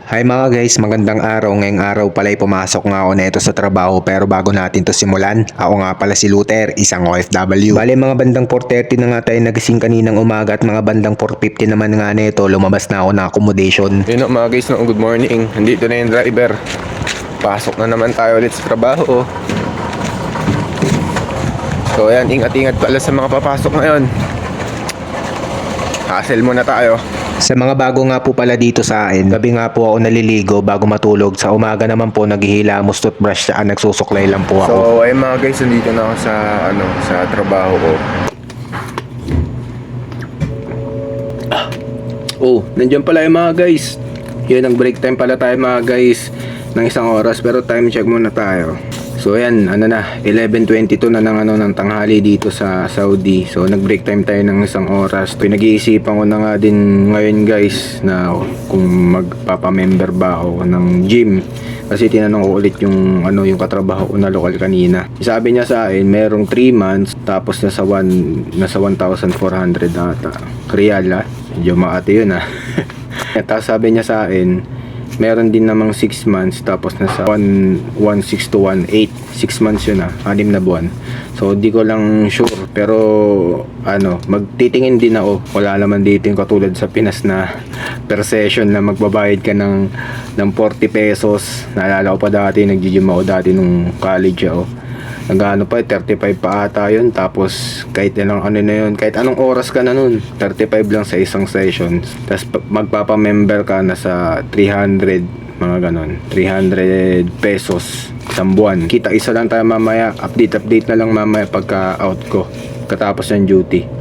Hi mga guys, magandang araw. Ngayong araw pala ay pumasok nga ako neto sa trabaho pero bago natin to simulan, ako nga pala si Luther, isang OFW. Bale mga bandang 4:30 na nga tayo nagising kaninang umaga at mga bandang 4:50 naman nga neto, lumabas na ako ng accommodation. Yun o mga guys, good morning. Nandito na yung driver. Pasok na naman tayo ulit sa trabaho. So ayan, ingat-ingat pala sa mga papasok ngayon. Hassle muna tayo. Sa mga bago nga po pala dito sa akin, gabi nga po ako naliligo bago matulog. Sa umaga naman po naghihilamos toothbrush at nagsusuklay lang po ako. So ayun mga guys, nandito na ako sa trabaho ko. Oh, nandiyan pala yung mga guys. Yun, ang break time pala tayo mga guys ng isang oras, pero time check muna tayo. So ayan, 11:22 na ng tanghali dito sa Saudi. So nag-break time tayo ng isang oras. Pinag-iisipan ko na nga din ngayon guys na kung magpapa-member ba ako ng gym. Kasi tinanong ko ulit yung katrabaho ko na lokal kanina. Sabi niya sa akin, merong 3 months tapos nasa 1,400 ata. Riyal Medyo maate yun Tapos sabi niya sa akin, meron din namang 6 months tapos nasa 1,600 to 1,800. 6 months yun 6 na buwan. So di ko lang sure, pero magtitingin din ako. Wala naman dito yung katulad sa Pinas na per session na magbabayad ka ng 40 pesos. Naalala ko pa dati, nag-gym ako dati nung college ako. Nagano pa, 35 pa ata yun. Tapos kahit anong na yun, kahit anong oras ka na nun, 35 lang sa isang session. Tapos magpapa-member ka na sa 300, mga ganon, 300 pesos isang buwan. Kita isa lang tayo mamaya, update na lang mamaya pagka out ko katapos ng duty.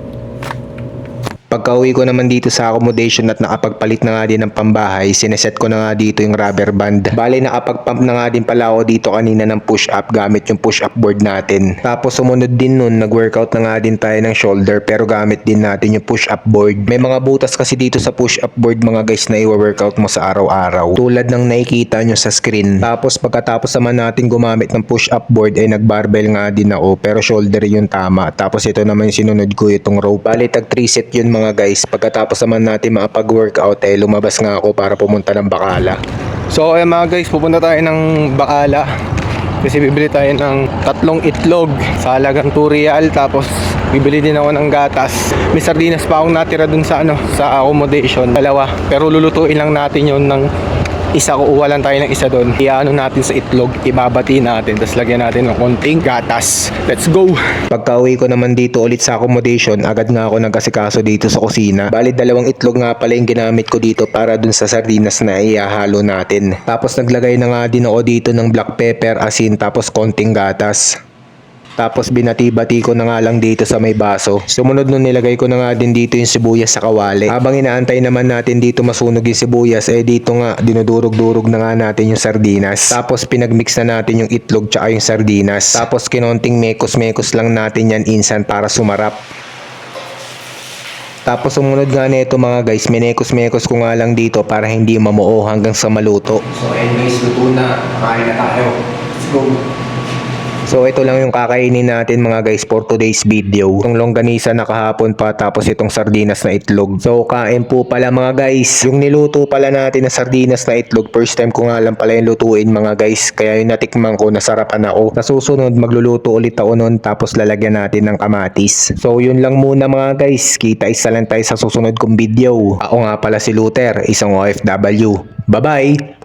Pagka-uwi ko naman dito sa accommodation at nakapagpalit na nga din ng pambahay, sineset ko na nga dito yung rubber band. Bale nakapag-pump na nga din pala ako dito kanina ng push-up gamit yung push-up board natin. Tapos sumunod din nun, nag-workout na nga din tayo ng shoulder pero gamit din natin yung push-up board. May mga butas kasi dito sa push-up board mga guys na i-workout mo sa araw-araw. Tulad ng nakikita nyo sa screen. Tapos pagkatapos naman natin gumamit ng push-up board ay nag-barbell nga din ako pero shoulder yung tama. Tapos ito naman yung sinunod ko, itong rope. Bale tag 3 set yun mga guys. Pagkatapos naman natin makapag-workout ay lumabas nga ako para pumunta ng Bacala. So ayan mga guys, pupunta tayo ng Bacala kasi bibili tayo ng 3 itlog sa halagang 2 real. Tapos bibili din ako ng gatas. May sardinas pa akong natira dun sa accommodation, 2, pero lulutuin lang natin yun ng isa. Kuuha lang tayo ng isa doon. Iano natin sa itlog, ibabati natin, tapos lagyan natin ng konting gatas. Let's go! Pagka-uwi ko naman dito ulit sa accommodation, agad nga ako nagkasikaso dito sa kusina. Bali 2 itlog nga pala yung ginamit ko dito para dun sa sardinas na ihahalo natin. Tapos naglagay na nga din ako dito ng black pepper, asin, tapos konting gatas. Tapos binati-bati ko na nga lang dito sa may baso. Sumunod nun nilagay ko na nga din dito yung sibuyas sa kawali. Habang inaantay naman natin dito masunog yung sibuyas, dito nga dinudurog-durog na nga natin yung sardinas. Tapos pinagmix na natin yung itlog tsaka yung sardinas. Tapos kinonting mekos-mekos lang natin yan instant para sumarap. Tapos sumunod nga nito mga guys, minekos-mekos ko nga lang dito para hindi mamuo hanggang sa maluto. So anyways, luto na. Kain na tayo. Let's go! So ito lang yung kakainin natin mga guys for today's video. Itong longganisa na kahapon pa, tapos itong sardinas na itlog. So kain po pala mga guys. Yung niluto pala natin na sardinas na itlog, first time ko nga lang pala yung lutuin mga guys. Kaya yung natikman ko, nasarapan ako. Sa susunod magluluto ulit ako nun, tapos lalagyan natin ng kamatis. So yun lang muna mga guys. Kita isa lang tayo sa susunod kong video. Ako nga pala si Luther, isang OFW. Bye bye!